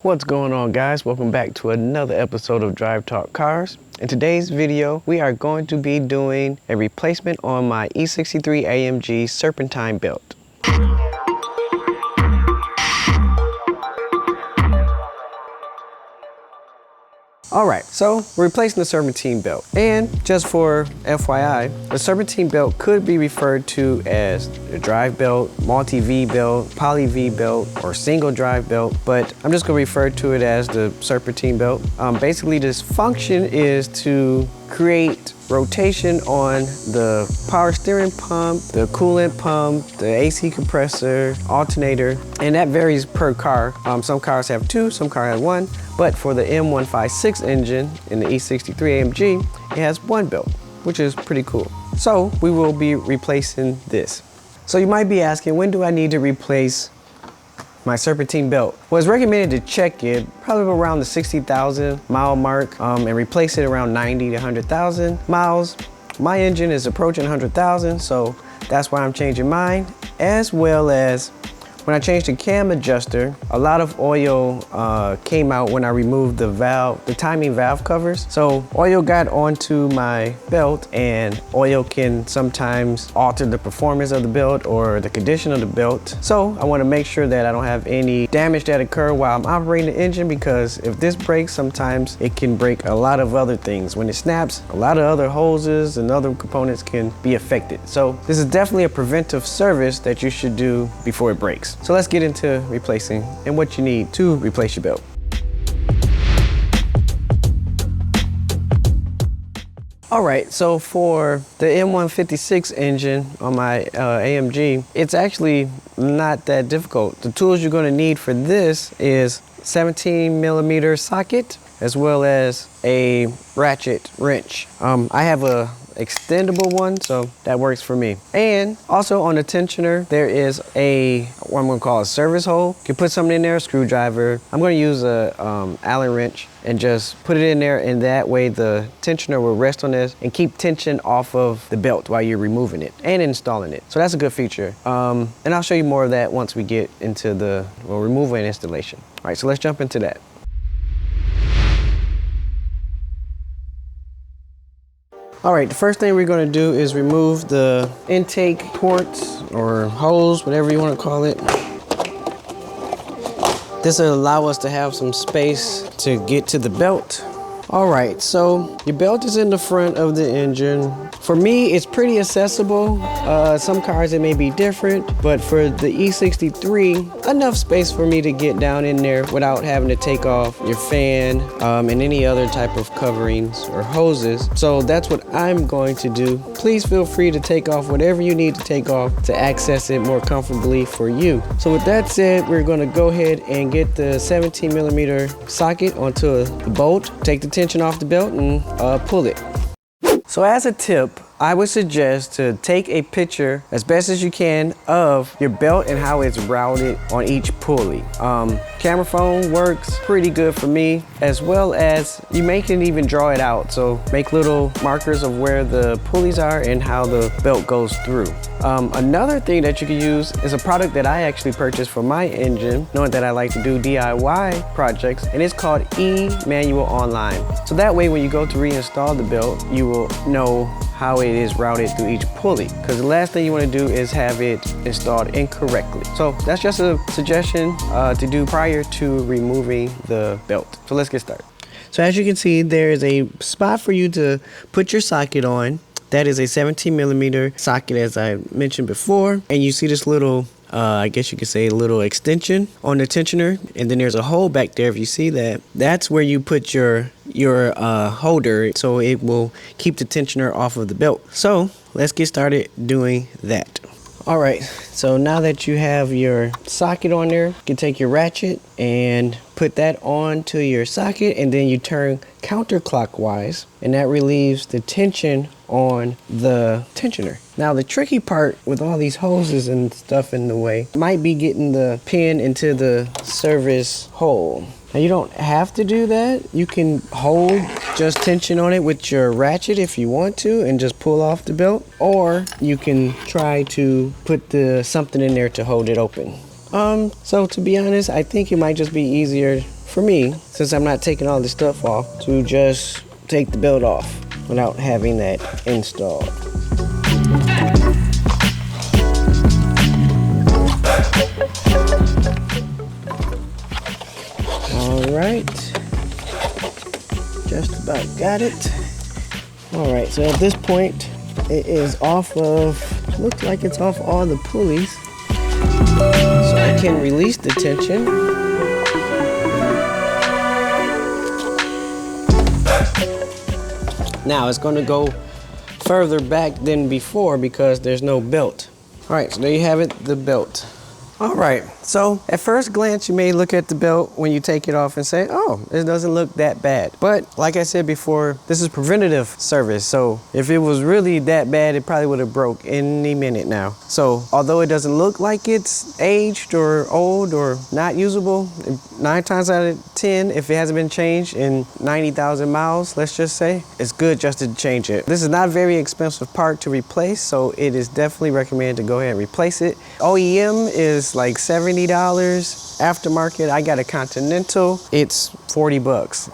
What's going on, guys? Welcome back to another episode of Drive Talk Cars. In today's video, we are going to be doing a replacement on my E63 AMG Serpentine Belt. Alright, so we're replacing the Serpentine Belt. And just for FYI, the Serpentine Belt could be referred to as the drive belt, multi-V belt, poly-V belt, or single drive belt, but I'm just going to refer to it as the Serpentine Belt. Basically, this function is to create rotation on the power steering pump, the coolant pump, the AC compressor, alternator, and that varies per car. Some cars have two, some cars have one, but for the M156 engine in the E63 AMG, it has one belt, which is pretty cool. So we will be replacing this. So you might be asking, when do I need to replace my Serpentine Belt? Well, it's recommended to check it probably around the 60,000 mile mark and replace it around 90 to 100,000 miles. My engine is approaching 100,000, so that's why I'm changing mine, as well as when I changed the cam adjuster, a lot of oil came out when I removed the valve, the timing valve covers. So oil got onto my belt, and oil can sometimes alter the performance of the belt or the condition of the belt. So I want to make sure that I don't have any damage that occur while I'm operating the engine, because if this breaks, sometimes it can break a lot of other things. When it snaps, a lot of other hoses and other components can be affected. So this is definitely a preventive service that you should do before it breaks. So let's get into replacing and what you need to replace your belt. All right, so for the M156 engine on my AMG, it's actually not that difficult. The tools you're gonna need for this is 17mm socket, as well as a ratchet wrench. I have a extendable one, so that works for me. And also on the tensioner, there is what I'm gonna call a service hole. You can put something in there, a screwdriver. I'm gonna use a Allen wrench and just put it in there, and that way the tensioner will rest on this and keep tension off of the belt while you're removing it and installing it. So that's a good feature. And I'll show you more of that once we get into the removal and installation. All right, so let's jump into that. All right, the first thing we're gonna do is remove the intake ports or hose, whatever you wanna call it. This will allow us to have some space to get to the belt. All right, so your belt is in the front of the engine. For me, it's pretty accessible. Some cars it may be different, but for the E63, enough space for me to get down in there without having to take off your fan and any other type of coverings or hoses. So that's what I'm going to do. Please feel free to take off whatever you need to take off to access it more comfortably for you. So with that said, we're gonna go ahead and get the 17mm socket onto the bolt, take the tension off the belt and pull it. So as a tip, I would suggest to take a picture as best as you can of your belt and how it's routed on each pulley. Camera phone works pretty good for me, as well as you can even draw it out. So make little markers of where the pulleys are and how the belt goes through. Another thing that you can use is a product that I actually purchased for my engine, knowing that I like to do DIY projects, and it's called E-Manual Online. So that way when you go to reinstall the belt, you will know how it is routed through each pulley, because the last thing you want to do is have it installed incorrectly. So that's just a suggestion to do prior to removing the belt. So let's get started. So as you can see, there is a spot for you to put your socket on. That is a 17mm socket, as I mentioned before. And you see this little, I guess you could say a little extension on the tensioner. And then there's a hole back there, if you see that. That's where you put your holder, so it will keep the tensioner off of the belt. So let's get started doing that. All right, so now that you have your socket on there, you can take your ratchet and put that onto your socket, and then you turn counterclockwise, and that relieves the tension on the tensioner. Now the tricky part with all these hoses and stuff in the way might be getting the pin into the service hole. Now you don't have to do that. You can hold just tension on it with your ratchet if you want to and just pull off the belt, or you can try to put something in there to hold it open. So to be honest, I think it might just be easier for me, since I'm not taking all this stuff off, to just take the belt off without having that installed. All right, just about got it. All right, so at this point, it is off of, looks like it's off all the pulleys. So I can release the tension. Now it's gonna go further back than before because there's no belt. All right, so there you have it, the belt. All right, so at first glance, you may look at the belt when you take it off and say, oh, it doesn't look that bad. But like I said before, this is preventative service. So if it was really that bad, it probably would have broke any minute now. So although it doesn't look like it's aged or old or not usable, 9 times out of 10, if it hasn't been changed in 90,000 miles, let's just say, it's good just to change it. This is not a very expensive part to replace, so it is definitely recommended to go ahead and replace it. OEM is like $70. Aftermarket, I got a Continental, it's 40 bucks.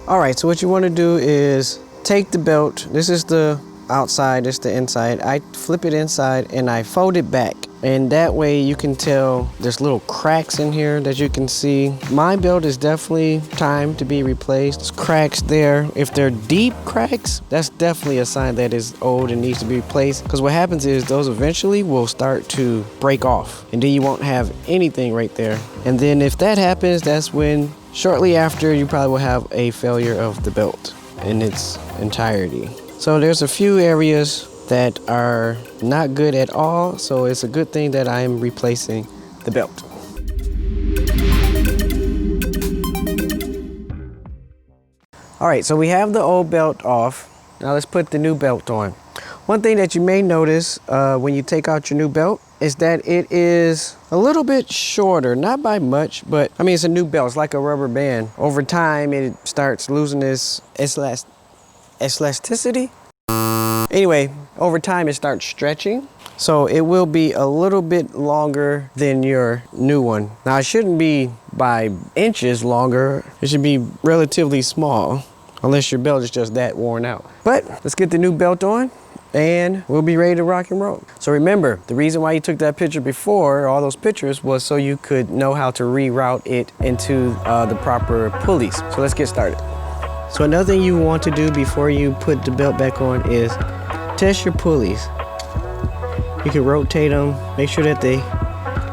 All right, so what you want to do is take the belt. This is the outside, this is the inside. I flip it inside and I fold it back. And that way you can tell there's little cracks in here that you can see. My belt is definitely time to be replaced. There's cracks there. If they're deep cracks, that's definitely a sign that it's old and needs to be replaced. Because what happens is those eventually will start to break off. And then you won't have anything right there. And then if that happens, that's when shortly after you probably will have a failure of the belt in its entirety. So there's a few areas that are not good at all, so it's a good thing that I'm replacing the belt. All right, so we have the old belt off. Now let's put the new belt on. One thing that you may notice when you take out your new belt is that it is a little bit shorter, not by much, but I mean, it's a new belt, it's like a rubber band. Over time, it starts losing its elasticity. Anyway, over time it starts stretching, so it will be a little bit longer than your new one. Now it shouldn't be by inches longer, it should be relatively small, unless your belt is just that worn out. But let's get the new belt on and we'll be ready to rock and roll. So remember, the reason why you took that picture before, all those pictures, was so you could know how to reroute it into the proper pulleys. So let's get started. So another thing you want to do before you put the belt back on is test your pulleys. You can rotate them, make sure that they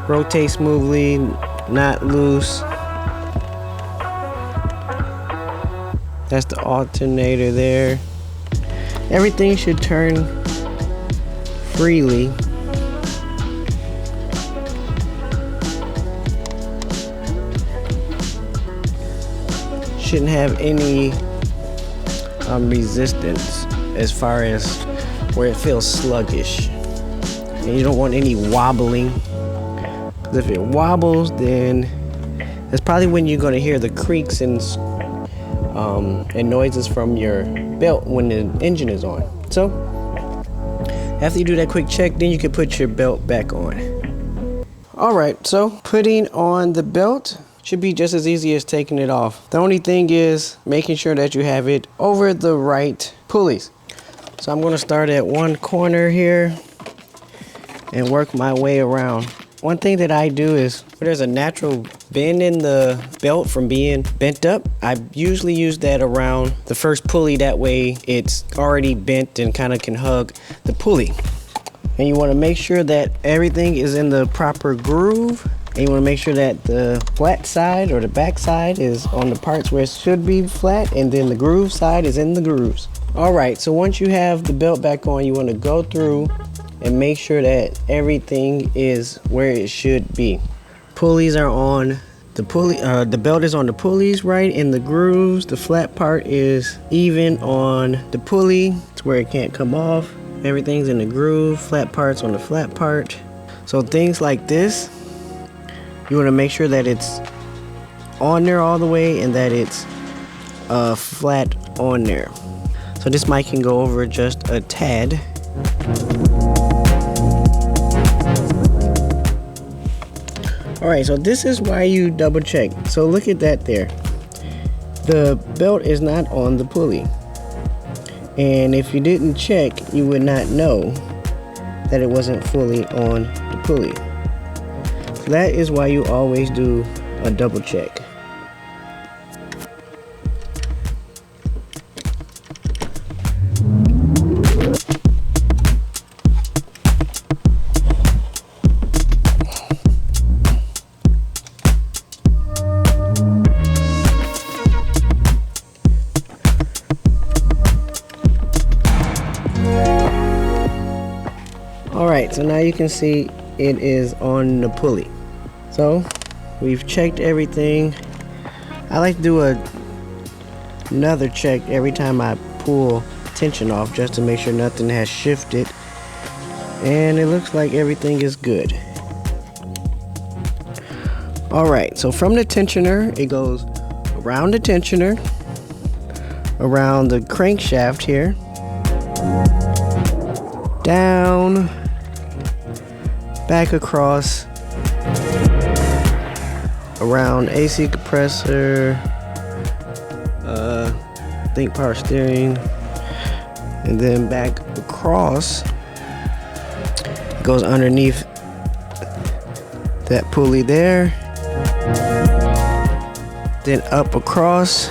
rotate smoothly, not loose. That's the alternator there. Everything should turn freely. Shouldn't have any resistance as far as where it feels sluggish. And you don't want any wobbling. If it wobbles, then that's probably when you're going to hear the creaks and noises from your belt when the engine is on. So after you do that quick check, then you can put your belt back on. All right, so putting on the belt should be just as easy as taking it off. The only thing is making sure that you have it over the right pulleys. So I'm going to start at one corner here and work my way around. One thing that I do is, if there's a natural bend in the belt from being bent up, I usually use that around the first pulley. That way it's already bent and kind of can hug the pulley. And you want to make sure that everything is in the proper groove. And you want to make sure that the flat side or the back side is on the parts where it should be flat, and then the groove side is in the grooves. All right, so once you have the belt back on, you want to go through and make sure that everything is where it should be. Pulleys are on the pulley, the belt is on the pulleys right in the grooves. The flat part is even on the pulley. It's where it can't come off. Everything's in the groove, flat parts on the flat part. So things like this, you want to make sure that it's on there all the way and that it's flat on there. So this mic can go over just a tad. All right, so this is why you double check. So look at that there. The belt is not on the pulley. And if you didn't check, you would not know that it wasn't fully on the pulley. So that is why you always do a double check. Alright, so now you can see it is on the pulley. So we've checked everything. I like to do another check every time I pull tension off, just to make sure nothing has shifted. And it looks like everything is good. Alright, so from the tensioner, it goes around the tensioner, around the crankshaft here, down, back across, around AC compressor, I think power steering, and then back across. It goes underneath that pulley there, then up across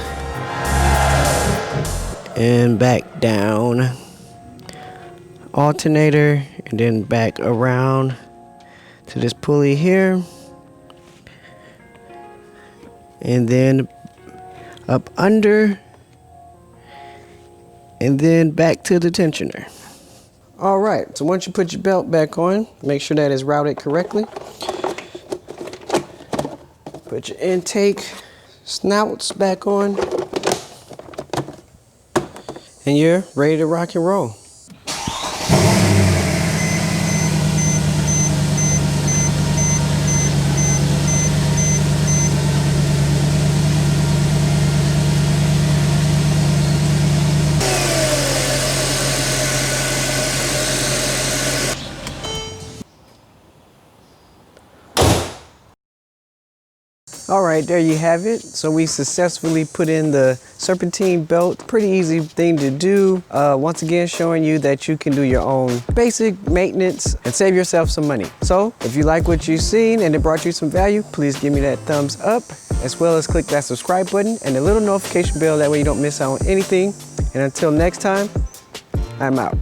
and back down, alternator, and then back around to this pulley here, and then up under, and then back to the tensioner. All right, so once you put your belt back on, make sure that it's routed correctly. Put your intake snouts back on, and you're ready to rock and roll. All right, there you have it. So we successfully put in the Serpentine belt. Pretty easy thing to do. Once again, showing you that you can do your own basic maintenance and save yourself some money. So if you like what you've seen and it brought you some value, please give me that thumbs up, as well as click that subscribe button and the little notification bell. That way you don't miss out on anything. And until next time, I'm out.